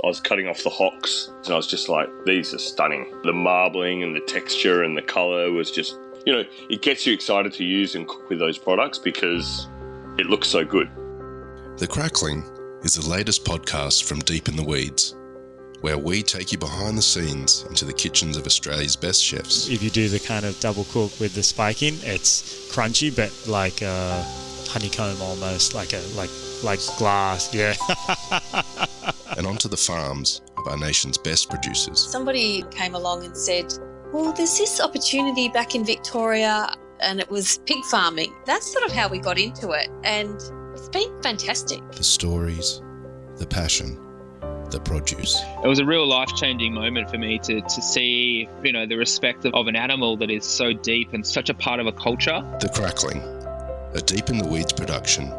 I was cutting off the hocks, and I was just like, these are stunning. The marbling and the texture and the colour was just, it gets you excited to use and cook with those products because it looks so good. The Crackling is the latest podcast from Deep in the Weeds, where we take you behind the scenes into the kitchens of Australia's best chefs. If you do the kind of double cook with the spiking, it's crunchy, but like honeycomb almost, like glass, yeah. And onto the farms of our nation's best producers. Somebody came along and said, well, there's this opportunity back in Victoria, and it was pig farming. That's sort of how we got into it, and it's been fantastic. The stories, the passion, the produce. It was a real life-changing moment for me to see, the respect of an animal that is so deep and such a part of a culture. The Crackling, a Deep in the Weeds production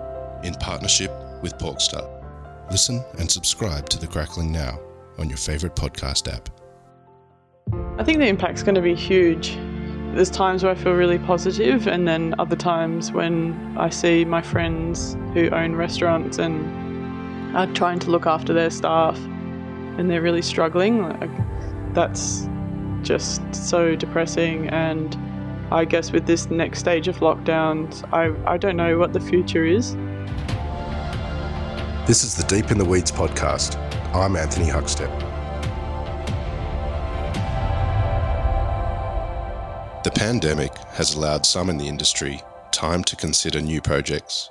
in partnership with Porkstar. Listen and subscribe to The Crackling now on your favourite podcast app. I think the impact's going to be huge. There's times where I feel really positive, and then other times when I see my friends who own restaurants and are trying to look after their staff and they're really struggling. That's just so depressing, and I guess with this next stage of lockdowns, I don't know what the future is. This is the Deep in the Weeds podcast. I'm Anthony Huckstep. The pandemic has allowed some in the industry time to consider new projects,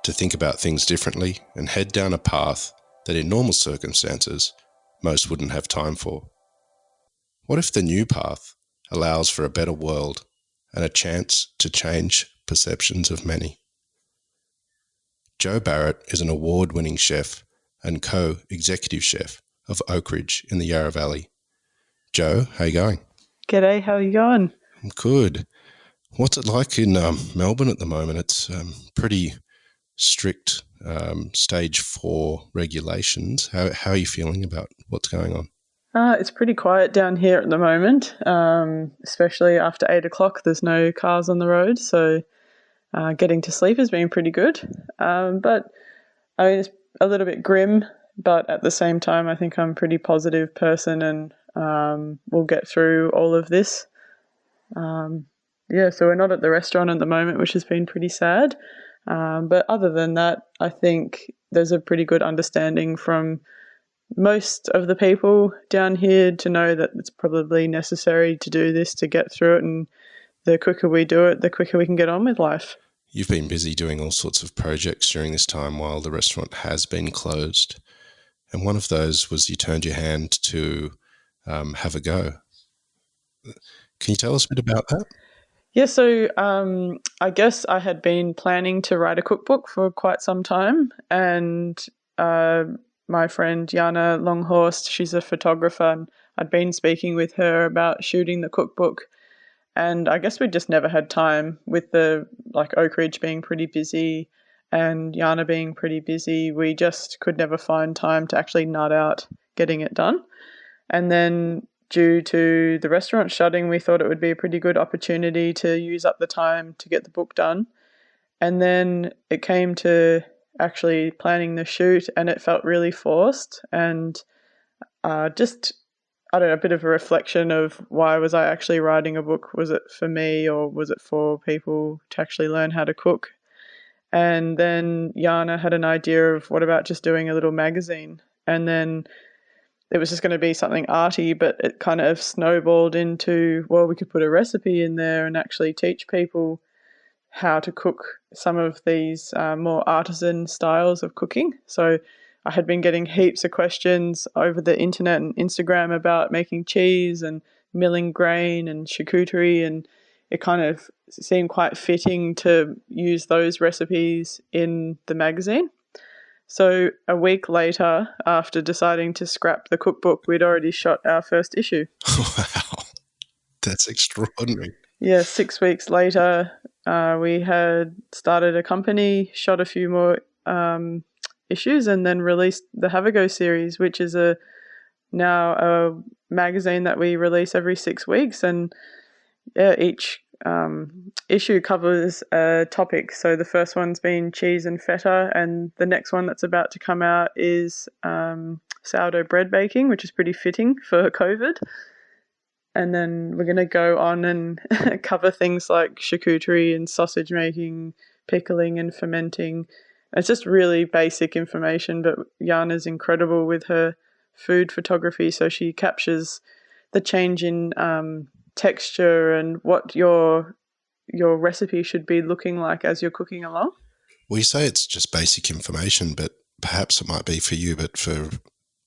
to think about things differently and head down a path that in normal circumstances most wouldn't have time for. What if the new path allows for a better world and a chance to change perceptions of many? Jo Barrett is an award-winning chef and co-executive chef of Oakridge in the Yarra Valley. Jo, how you going? G'day, how are you going? I'm good. What's it like in Melbourne at the moment? It's pretty strict stage 4 regulations. How are you feeling about what's going on? It's pretty quiet down here at the moment, especially after 8 o'clock. There's no cars on the road, so getting to sleep has been pretty good. But I mean, it's a little bit grim, but at the same time, I think I'm a pretty positive person, and we'll get through all of this. So we're not at the restaurant at the moment, which has been pretty sad. But other than that, I think there's a pretty good understanding from most of the people down here to know that it's probably necessary to do this to get through it, and the quicker we do it, the quicker we can get on with life. You've been busy doing all sorts of projects during this time while the restaurant has been closed. And one of those was you turned your hand to have a go. Can you tell us a bit about that? Yeah, so I guess I had been planning to write a cookbook for quite some time, and my friend Jana Longhorst, she's a photographer, and I'd been speaking with her about shooting the cookbook, and I guess we just never had time with the Oakridge being pretty busy and Jana being pretty busy. We just could never find time to actually nut out getting it done. And then due to the restaurant shutting, we thought it would be a pretty good opportunity to use up the time to get the book done. And then it came to actually planning the shoot, and it felt really forced, and a bit of a reflection of why was I actually writing a book? Was it for me, or was it for people to actually learn how to cook? And then Jana had an idea of what about just doing a little magazine, and then it was just going to be something arty, but it kind of snowballed into, well, we could put a recipe in there and actually teach people how to cook some of these more artisan styles of cooking. So I had been getting heaps of questions over the internet and Instagram about making cheese and milling grain and charcuterie, and it kind of seemed quite fitting to use those recipes in the magazine. So a week later, after deciding to scrap the cookbook, we'd already shot our first issue. Wow, that's extraordinary. Yeah, 6 weeks later, we had started a company, shot a few more issues, and then released the Have a Go series, which is now a magazine that we release every 6 weeks. And each issue covers a topic. So the first one's been cheese and feta, and the next one that's about to come out is sourdough bread baking, which is pretty fitting for COVID. And then we're going to go on and cover things like charcuterie and sausage making, pickling and fermenting. It's just really basic information, but Jana's incredible with her food photography. So she captures the change in texture and what your recipe should be looking like as you're cooking along. Well, you say it's just basic information, but perhaps it might be for you, but for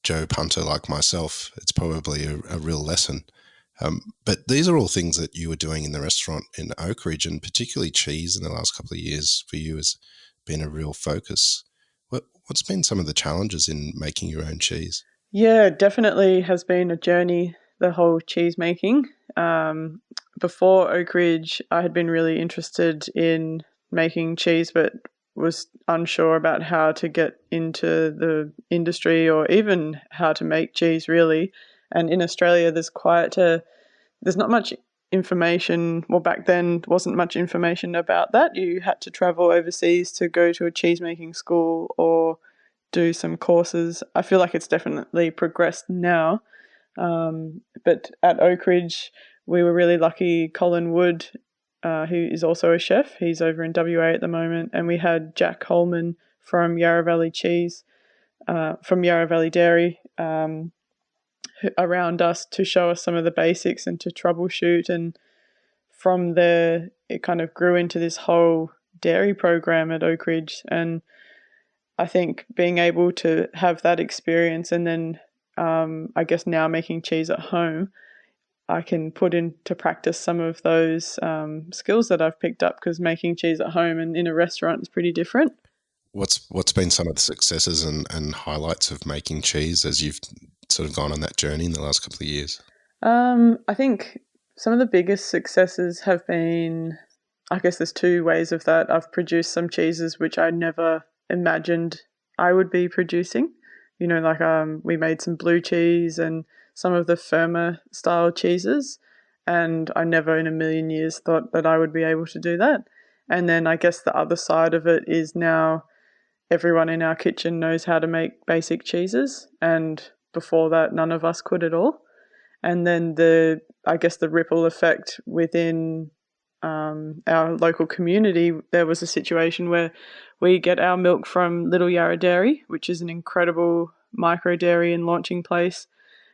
Joe Punter like myself, it's probably a real lesson. But these are all things that you were doing in the restaurant in Oakridge, and particularly cheese in the last couple of years for you has been a real focus. What's been some of the challenges in making your own cheese? Yeah, definitely has been a journey, the whole cheese making. Before Oakridge, I had been really interested in making cheese, but was unsure about how to get into the industry or even how to make cheese, really. And in Australia, there's not much information. Well, back then, wasn't much information about that. You had to travel overseas to go to a cheesemaking school or do some courses. I feel like it's definitely progressed now. But at Oakridge, we were really lucky. Colin Wood, who is also a chef, he's over in WA at the moment, and we had Jack Holman from Yarra Valley from Yarra Valley Dairy, around us to show us some of the basics and to troubleshoot. And from there, it kind of grew into this whole dairy program at Oakridge. And I think being able to have that experience and then I guess now making cheese at home, I can put into practice some of those skills that I've picked up, because making cheese at home and in a restaurant is pretty different. What's been some of the successes and highlights of making cheese as you've sort of gone on that journey in the last couple of years? I think some of the biggest successes have been, I guess there's two ways of that. I've produced some cheeses which I never imagined I would be producing. You know, like we made some blue cheese and some of the firmer style cheeses, and I never in a million years thought that I would be able to do that. And then I guess the other side of it is now everyone in our kitchen knows how to make basic cheeses, and before that none of us could at all. And then the ripple effect within our local community, there was a situation where we get our milk from Little Yarra Dairy, which is an incredible micro dairy and launching place.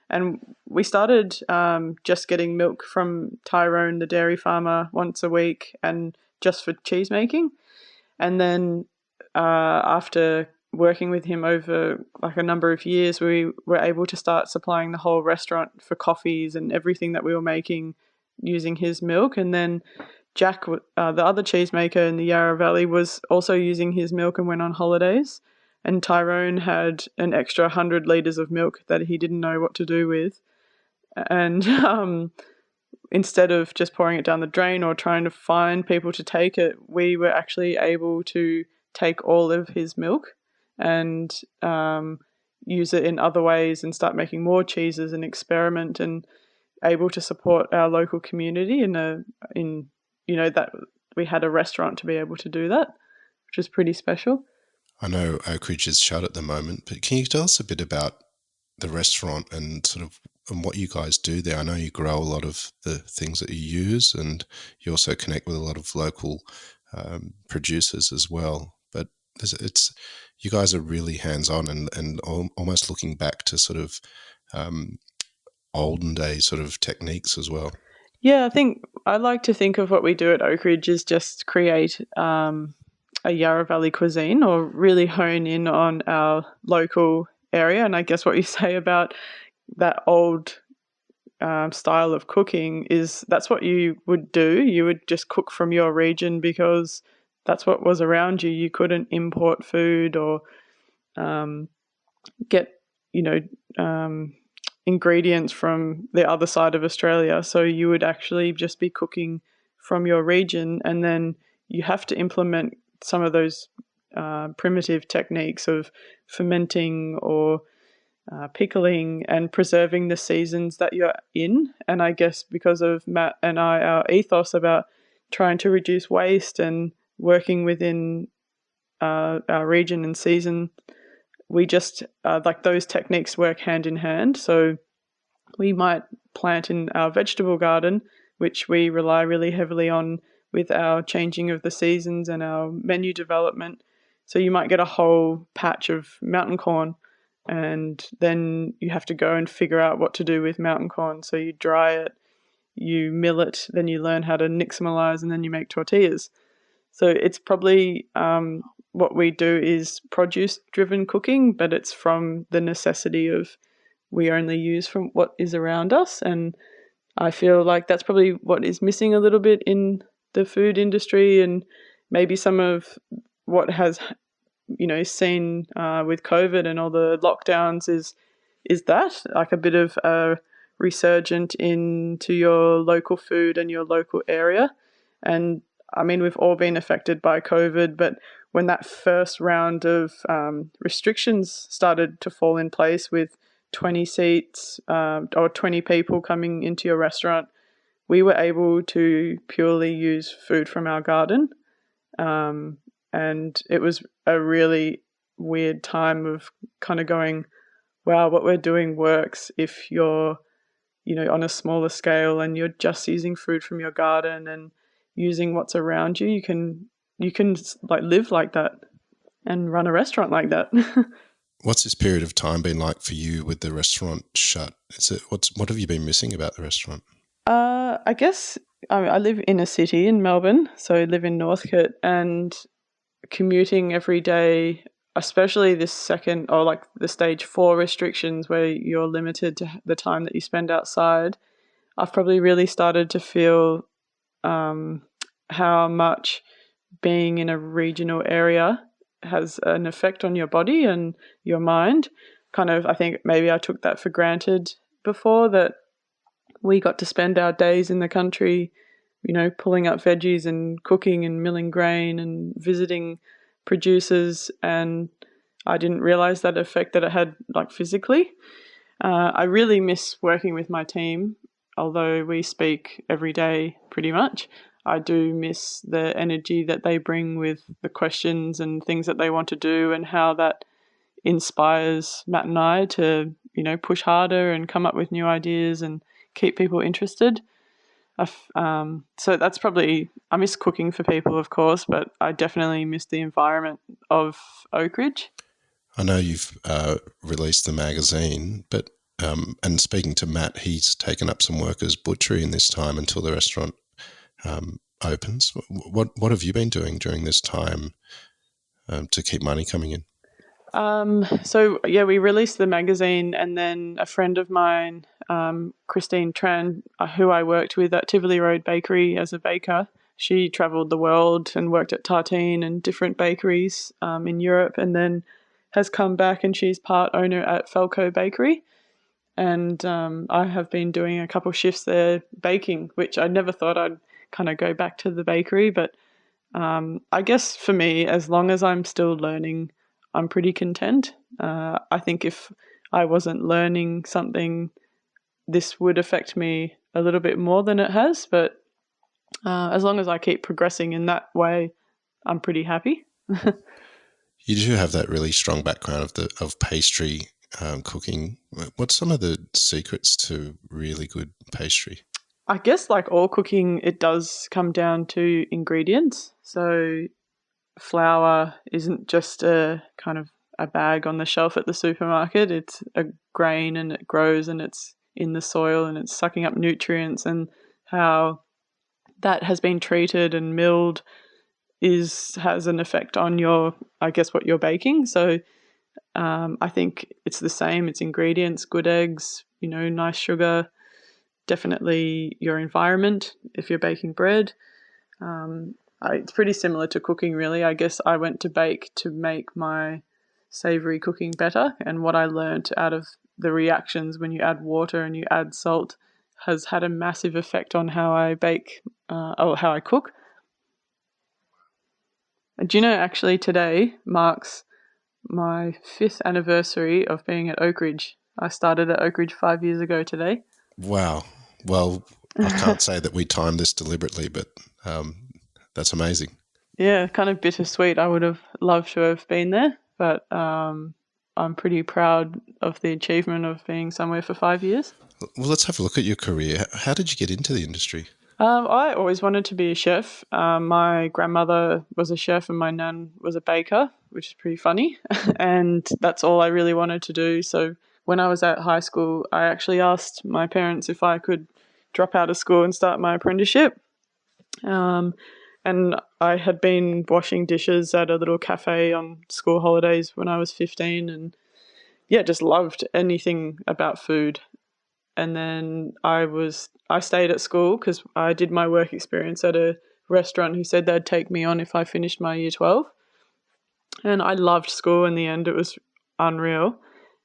And we started just getting milk from Tyrone, the dairy farmer, once a week, and just for cheese making. And then after working with him over like a number of years, we were able to start supplying the whole restaurant for coffees and everything that we were making using his milk. And then Jack, the other cheesemaker in the Yarra Valley, was also using his milk and went on holidays. And Tyrone had an extra 100 litres of milk that he didn't know what to do with. And instead of just pouring it down the drain or trying to find people to take it, we were actually able to take all of his milk and use it in other ways and start making more cheeses and experiment, and able to support our local community in that we had a restaurant to be able to do that, which is pretty special. I know Oakridge is shut at the moment, but can you tell us a bit about the restaurant and sort of and what you guys do there? I know you grow a lot of the things that you use, and you also connect with a lot of local producers as well. But you guys are really hands-on and almost looking back to sort of olden day sort of techniques as well. Yeah, I think I like to think of what we do at Oakridge is just create a Yarra Valley cuisine, or really hone in on our local area. And I guess what you say about that old style of cooking is that's what you would do. You would just cook from your region because that's what was around you. You couldn't import food or get, ingredients from the other side of Australia. So you would actually just be cooking from your region, and then you have to implement some of those primitive techniques of fermenting or pickling and preserving the seasons that you're in. And I guess because of Matt and our ethos about trying to reduce waste and working within our region and season, we just like those techniques work hand in hand. So we might plant in our vegetable garden, which we rely really heavily on with our changing of the seasons and our menu development. So you might get a whole patch of mountain corn, and then you have to go and figure out what to do with mountain corn. So you dry it, you mill it, then you learn how to nixtamalize, and then you make tortillas. So it's probably what we do is produce-driven cooking, but it's from the necessity of we only use from what is around us. And I feel like that's probably what is missing a little bit in the food industry, and maybe some of what has, seen with COVID and all the lockdowns is that like a bit of a resurgent into your local food and your local area. And I mean, we've all been affected by COVID, but when that first round of restrictions started to fall in place with 20 seats or 20 people coming into your restaurant, we were able to purely use food from our garden. And it was a really weird time of kind of going, wow, what we're doing works if you're, on a smaller scale and you're just using food from your garden and using what's around you. You can like live like that and run a restaurant like that. What's this period of time been like for you with the restaurant shut? What have you been missing about the restaurant? I guess I live in a city in Melbourne, so I live in Northcote, and commuting every day, especially this second or like the stage 4 restrictions where you're limited to the time that you spend outside, I've probably really started to feel how much being in a regional area has an effect on your body and your mind. Kind of, I think maybe I took that for granted before, that we got to spend our days in the country, pulling up veggies and cooking and milling grain and visiting producers, and I didn't realize that effect that it had like physically. I really miss working with my team, although we speak every day pretty much. I do miss the energy that they bring with the questions and things that they want to do, and how that inspires Matt and I to, push harder and come up with new ideas and keep people interested. So that's probably, I miss cooking for people, of course, but I definitely miss the environment of Oakridge. I know you've released the magazine, but and speaking to Matt, he's taken up some work as butchery in this time until the restaurant opens. What have you been doing during this time to keep money coming in? So we released the magazine, and then a friend of mine, Christine Tran, who I worked with at Tivoli Road Bakery as a baker, she travelled the world and worked at Tartine and different bakeries in Europe, and then has come back, and she's part owner at Falco Bakery. And I have been doing a couple shifts there baking, which I never thought I'd kind of go back to the bakery. But I guess for me, as long as I'm still learning, I'm pretty content. I think if I wasn't learning something, this would affect me a little bit more than it has. But as long as I keep progressing in that way, I'm pretty happy. You do have that really strong background of pastry cooking. What's some of the secrets to really good pastry? I guess like all cooking, it does come down to ingredients. So flour isn't just a kind of a bag on the shelf at the supermarket. It's a grain, and it grows, and it's in the soil, and it's sucking up nutrients, and how that has been treated and milled has an effect on what you're baking. So I think it's the same. It's ingredients, good eggs, nice sugar, definitely your environment if you're baking bread. It's pretty similar to cooking, really. I guess I went to bake to make my savoury cooking better, and what I learned out of the reactions when you add water and you add salt has had a massive effect on how I bake or how I cook. And do you know, actually today marks my 5th anniversary of being at Oakridge. I started at Oakridge 5 years ago today. Wow. Well, I can't say that we timed this deliberately, but that's amazing. Yeah, kind of bittersweet. I would have loved to have been there, but I'm pretty proud of the achievement of being somewhere for 5 years. Well, let's have a look at your career. How did you get into the industry? I always wanted to be a chef. My grandmother was a chef and my nan was a baker, which is pretty funny. And that's all I really wanted to do. So when I was at high school, I actually asked my parents if I could drop out of school and start my apprenticeship. And I had been washing dishes at a little cafe on school holidays when I was 15 and just loved anything about food. And then I stayed at school because I did my work experience at a restaurant who said they'd take me on if I finished my year 12. And I loved school in the end. It was unreal.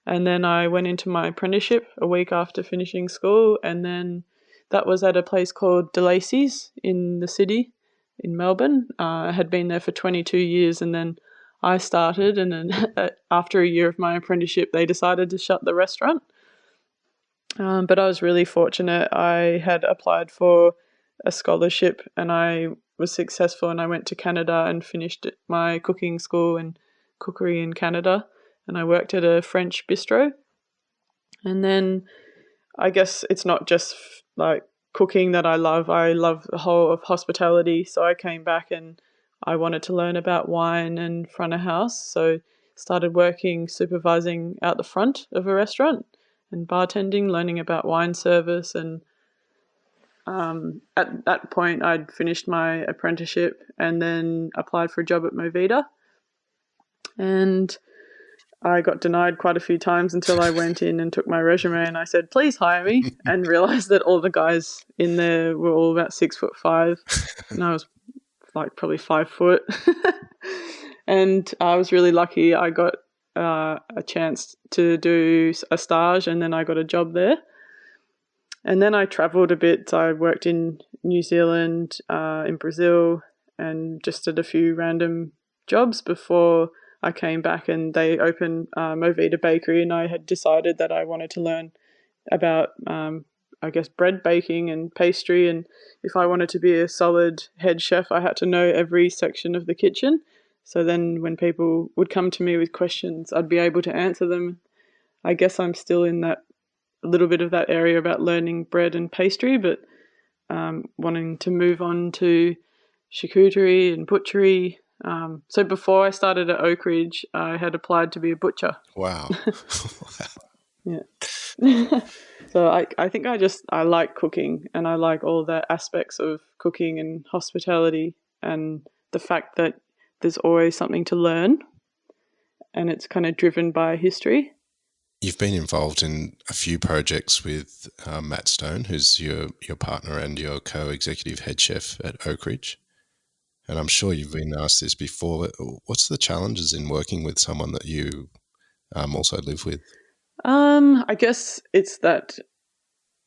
And then I went into my apprenticeship a week after finishing school, and then that was at a place called De Lacey's in the city in Melbourne. I had been there for 22 years, and then I started, and then after a year of my apprenticeship, they decided to shut the restaurant. But I was really fortunate. I had applied for a scholarship and I was successful, and I went to Canada and finished my cooking school and cookery in Canada, and I worked at a French bistro. And then I guess it's not just like cooking that I love the whole of hospitality. So I came back and I wanted to learn about wine and front of house. So started working supervising out the front of a restaurant and bartending, learning about wine service. And at that point I'd finished my apprenticeship and then applied for a job at Movida. And I got denied quite a few times until I went in and took my resume and I said, please hire me, and realised that all the guys in there were all about 6'5", and I was like probably 5 foot. And I was really lucky. I got a chance to do a stage, and then I got a job there. And then I travelled a bit. I worked in New Zealand, in Brazil, and just did a few random jobs before I came back, and they opened Movida Bakery, and I had decided that I wanted to learn about, bread baking and pastry, and if I wanted to be a solid head chef, I had to know every section of the kitchen. So then when people would come to me with questions, I'd be able to answer them. I guess I'm still in that a little bit of that area about learning bread and pastry, but wanting to move on to charcuterie and butchery. So before I started at Oakridge, I had applied to be a butcher. Wow. Yeah. So I think I like cooking, and I like all the aspects of cooking and hospitality, and the fact that there's always something to learn, and it's kind of driven by history. You've been involved in a few projects with Matt Stone, who's your partner and your co-executive head chef at Oakridge. And I'm sure you've been asked this before, but what's the challenges in working with someone that you also live with? I guess it's that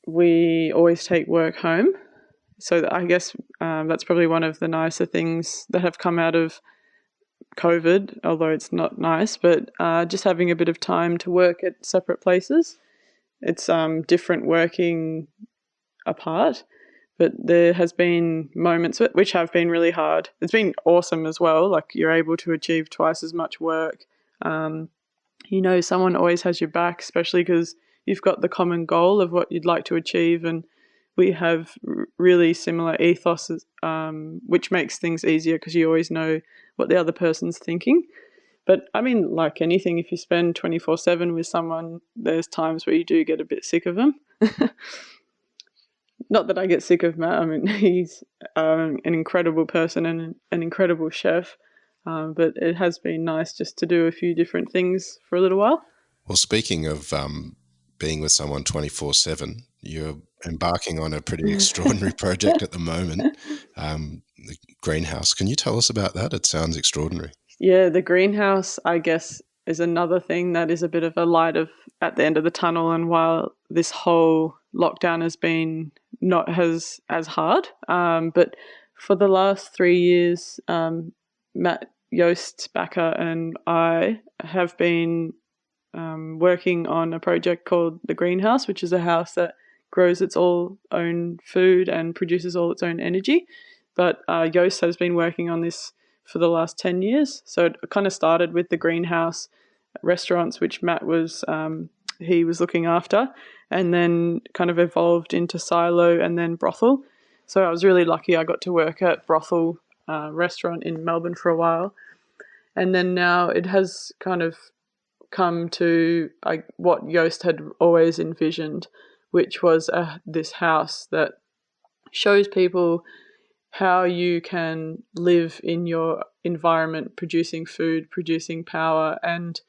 we always take work home. So I guess that's probably one of the nicer things that have come out of COVID, although it's not nice, but just having a bit of time to work at separate places. It's different working apart. But there has been moments which have been really hard. It's been awesome as well. Like, you're able to achieve twice as much work. Someone always has your back, especially because you've got the common goal of what you'd like to achieve. And we have really similar ethos, which makes things easier because you always know what the other person's thinking. But I mean, like anything, if you spend 24/7 with someone, there's times where you do get a bit sick of them. Not that I get sick of Matt. I mean, he's an incredible person and an incredible chef. But it has been nice just to do a few different things for a little while. Well, speaking of being with someone 24/7, you're embarking on a pretty extraordinary project at the moment, the greenhouse. Can you tell us about that? It sounds extraordinary. Yeah, the greenhouse, I guess, is another thing that is a bit of a light at the end of the tunnel. And while this whole lockdown has been not as hard, but for the last 3 years, Matt, Joost Bakker and I have been working on a project called the Greenhouse, which is a house that grows its all own food and produces all its own energy. But Joost has been working on this for the last 10 years. So it kind of started with the greenhouse, restaurants, which Matt was he was looking after, and then kind of evolved into silo and then brothel. So I was really lucky. I got to work at brothel restaurant in Melbourne for a while, and then now it has kind of come to what Joost had always envisioned, which was this house that shows people how you can live in your environment, producing food, producing power, and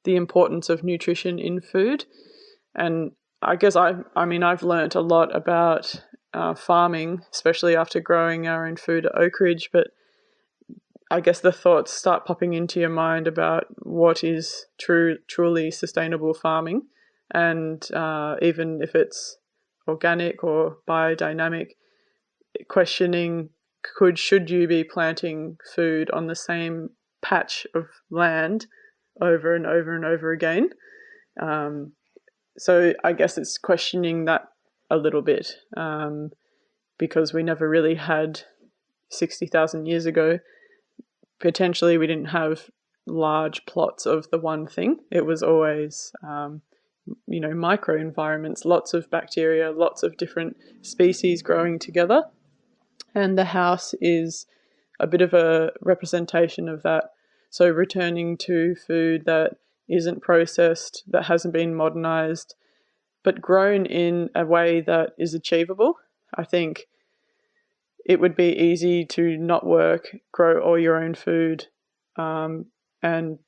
the importance of nutrition in food. And I guess I've learnt a lot about farming, especially after growing our own food at Oakridge, but I guess the thoughts start popping into your mind about what is truly sustainable farming, and even if it's organic or biodynamic, questioning should you be planting food on the same patch of land over and over and over again. So I guess it's questioning that a little bit, because we never really had 60,000 years ago. Potentially we didn't have large plots of the one thing. It was always, microenvironments, lots of bacteria, lots of different species growing together. And the house is a bit of a representation of that. So returning to food that isn't processed, that hasn't been modernized, but grown in a way that is achievable. I think it would be easy to not work, grow all your own food, and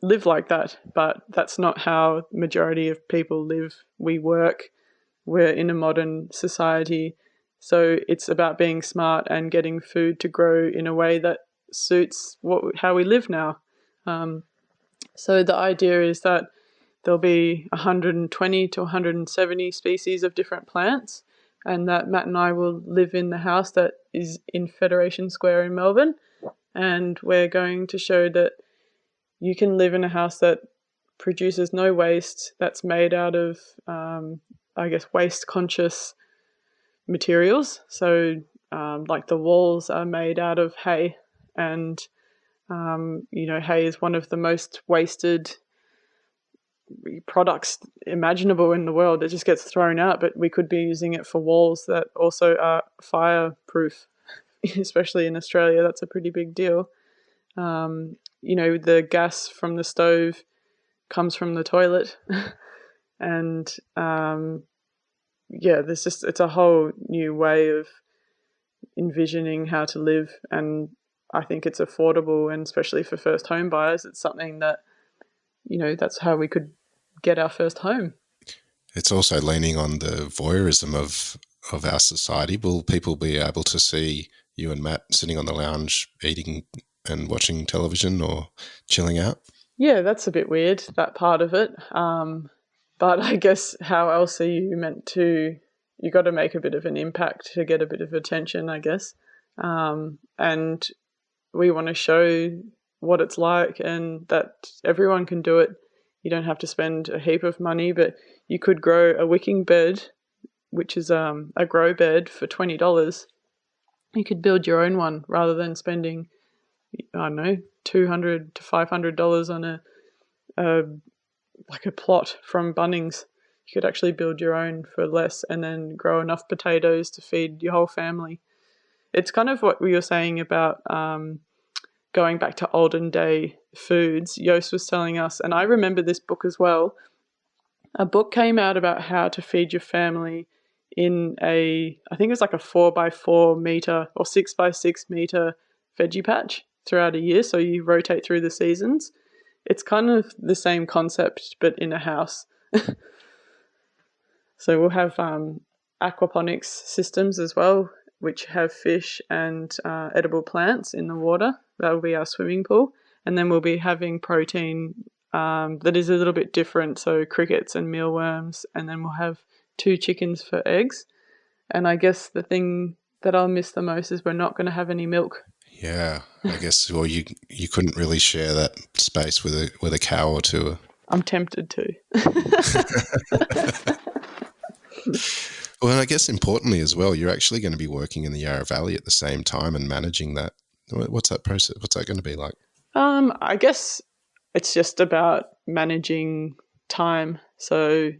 live like that. But that's not how the majority of people live. We work. We're in a modern society. So it's about being smart and getting food to grow in a way that suits how we live now. So the idea is that there'll be 120 to 170 species of different plants, and that Matt and I will live in the house that is in Federation Square in Melbourne. And we're going to show that you can live in a house that produces no waste, that's made out of, waste-conscious materials. So like the walls are made out of hay, and hay is one of the most wasted products imaginable in the world. It just gets thrown out, but we could be using it for walls that also are fireproof, especially in Australia. That's a pretty big deal. The gas from the stove comes from the toilet and it's a whole new way of envisioning how to live, and I think it's affordable, and especially for first home buyers, it's something that, that's how we could get our first home. It's also leaning on the voyeurism of our society. Will people be able to see you and Matt sitting on the lounge eating and watching television or chilling out? Yeah, that's a bit weird, that part of it. But I guess how else are you meant to, you got to make a bit of an impact to get a bit of attention, I guess. And we want to show what it's like and that everyone can do it. You don't have to spend a heap of money, but you could grow a wicking bed, which is a grow bed, for $20. You could build your own one rather than spending, $200 to $500 on a plot from Bunnings. You could actually build your own for less and then grow enough potatoes to feed your whole family. It's kind of what we were saying about going back to olden day foods. Joost was telling us, and I remember this book as well. A book came out about how to feed your family in I think it was like a 4x4 meter or 6x6 meter veggie patch throughout a year. So you rotate through the seasons. It's kind of the same concept, but in a house. So we'll have aquaponics systems as well, which have fish and edible plants in the water. That will be our swimming pool. And then we'll be having protein that is a little bit different, so crickets and mealworms. And then we'll have 2 chickens for eggs. And I guess the thing that I'll miss the most is we're not going to have any milk. Yeah, I guess. Well, you couldn't really share that space with a cow or two. I'm tempted to. Well, and I guess importantly as well, you're actually going to be working in the Yarra Valley at the same time and managing that. What's that process? What's that going to be like? I guess it's just about managing time. So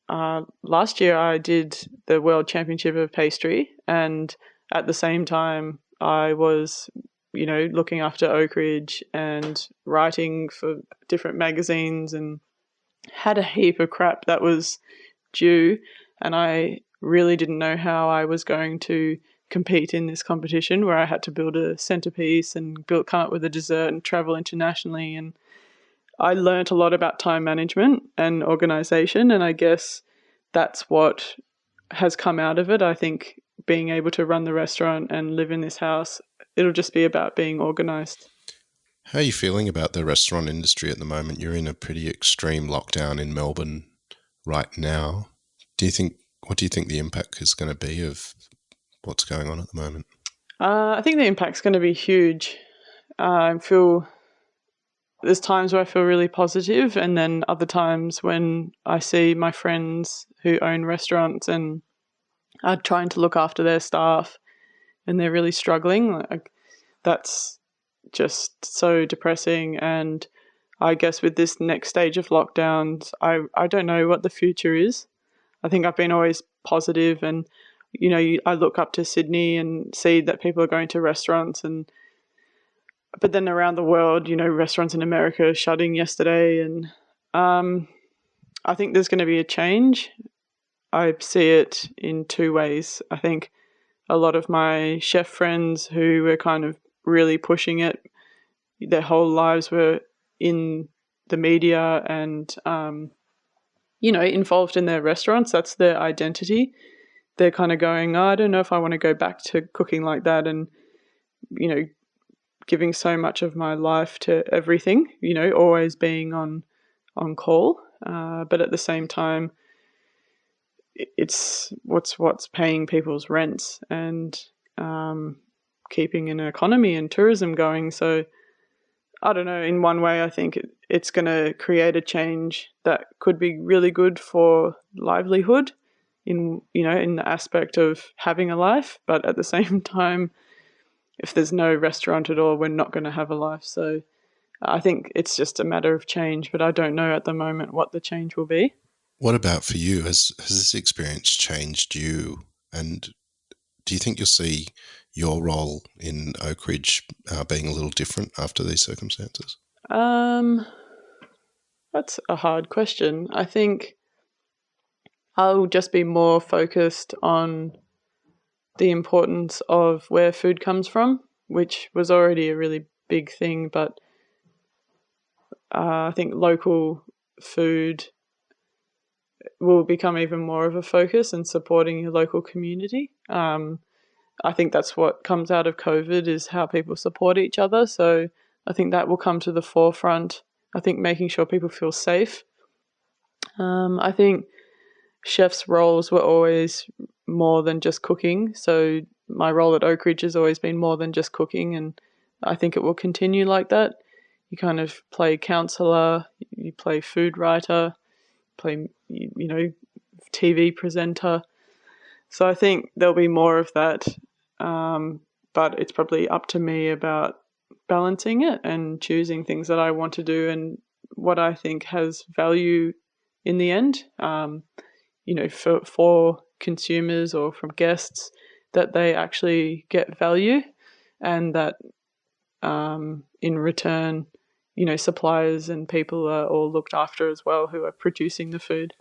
last year I did the World Championship of Pastry, and at the same time I was, looking after Oakridge and writing for different magazines and had a heap of crap that was due, and I really didn't know how I was going to compete in this competition where I had to build a centerpiece and come up with a dessert and travel internationally. And I learnt a lot about time management and organization, and I guess that's what has come out of it. I think being able to run the restaurant and live in this house, it'll just be about being organized. How are you feeling about the restaurant industry at the moment? You're in a pretty extreme lockdown in Melbourne right now. What do you think the impact is going to be of what's going on at the moment? I think the impact's going to be huge. There's times where I feel really positive, and then other times when I see my friends who own restaurants and are trying to look after their staff and they're really struggling. That's just so depressing. And I guess with this next stage of lockdowns, I don't know what the future is. I think I've been always positive, and I look up to Sydney and see that people are going to restaurants, but then around the world, restaurants in America are shutting yesterday, and I think there's going to be a change. I see it in two ways. I think a lot of my chef friends who were kind of really pushing it, their whole lives were in the media and involved in their restaurants. That's their identity. They're kind of going, I don't know if I want to go back to cooking like that, and giving so much of my life to everything, always being on call. But at the same time, it's what's paying people's rents and keeping an economy and tourism going. So I don't know, in one way I think it's going to create a change that could be really good for livelihood in the aspect of having a life, but at the same time, if there's no restaurant at all, we're not going to have a life. So I think it's just a matter of change, but I don't know at the moment what the change will be. What about for you? Has this experience changed you? And do you think you'll see your role in Oakridge being a little different after these circumstances? That's a hard question. I think I'll just be more focused on the importance of where food comes from, which was already a really big thing, but I think local food will become even more of a focus, and supporting your local community. I think that's what comes out of COVID, is how people support each other. So I think that will come to the forefront. I think making sure people feel safe. I think chefs' roles were always more than just cooking. So my role at Oakridge has always been more than just cooking, and I think it will continue like that. You kind of play counsellor, you play food writer, play, TV presenter. So I think there'll be more of that, but it's probably up to me about balancing it and choosing things that I want to do and what I think has value in the end, for consumers or from guests, that they actually get value, and that in return, suppliers and people are all looked after as well who are producing the food.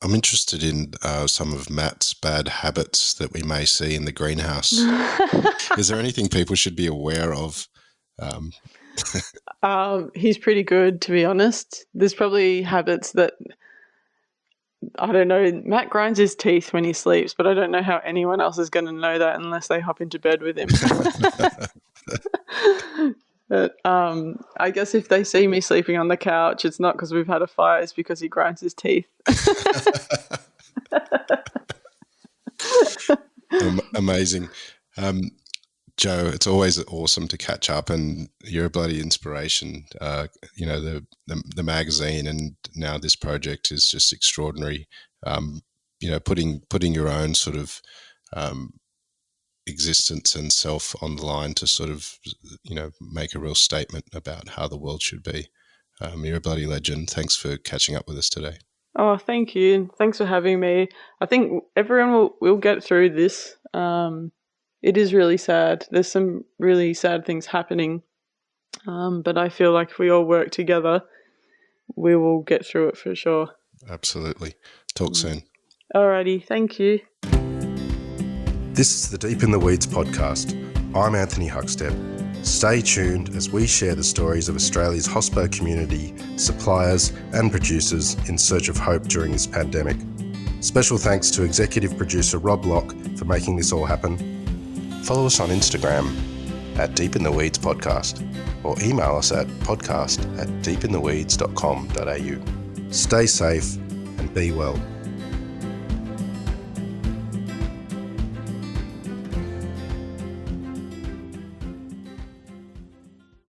I'm interested in some of Matt's bad habits that we may see in the greenhouse. Is there anything people should be aware of? He's pretty good, to be honest. There's probably habits that, I don't know, Matt grinds his teeth when he sleeps, but I don't know how anyone else is going to know that unless they hop into bed with him. But I guess if they see me sleeping on the couch, it's not because we've had a fire, it's because he grinds his teeth. Amazing. Jo, it's always awesome to catch up, and you're a bloody inspiration. The magazine and now this project is just extraordinary. Putting your own sort of existence and self on the line to sort of, make a real statement about how the world should be. You're a bloody legend. Thanks for catching up with us today. Oh, thank you. And thanks for having me. I think everyone will get through this. It is really sad. There's some really sad things happening. But I feel like if we all work together, we will get through it for sure. Absolutely. Talk soon. Alrighty. Thank you. This is the Deep in the Weeds podcast. I'm Anthony Huckstep. Stay tuned as we share the stories of Australia's hospo community, suppliers and producers in search of hope during this pandemic. Special thanks to executive producer Rob Locke for making this all happen. Follow us on Instagram at Deep in the Weeds Podcast or email us at podcast@deepintheweeds.com.au. Stay safe and be well.